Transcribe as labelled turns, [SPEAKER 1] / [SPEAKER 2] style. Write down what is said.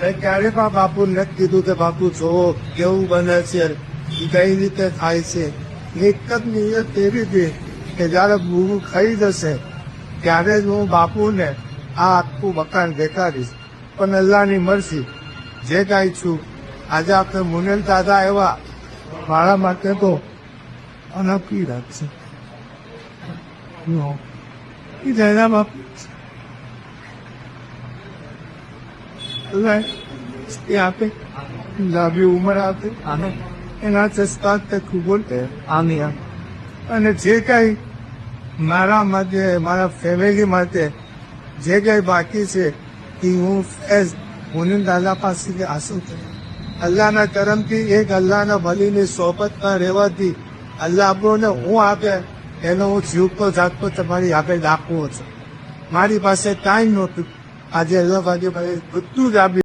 [SPEAKER 1] ક્યારે પણ બાપુ નથી કીધું કે બાપુ જોવો કેવું બને છે, એ કઈ રીતે થાય છે. એક જ નિયત એવી હતી કે જયારે ગુરુ ખાઈ જશે ત્યારે જ હું બાપુને આ આખું મકાન દેખાડીશ. પણ અલ્લાહની મરજી જે કાંઈ છું, આજે આપણે મુનેલ દાદા આવ્યા મારા માટે તો અનોખી રાત છે. એ જયના બાપુ એ આપે લાંબી ઉંમર આપે, એના ચસ્તા તક બોલતે અને જે કઈ મારા માટે મારા ફેમિલી માટે જે કઈ બાકી છે એ હું મુનિમ દાદા પાસેથી આશું છું. અલ્લાહના કરમથી એક અલ્લાહના વલીની સોબતમાં રહેવાથી અલ્લાહ આપણને હું આપે એનો હું જીવતો જાગતો તમારી આપે રાખવો છું. મારી પાસે ટાઈમ નહોતું, આજે અલ્લાહ બધું જ આપી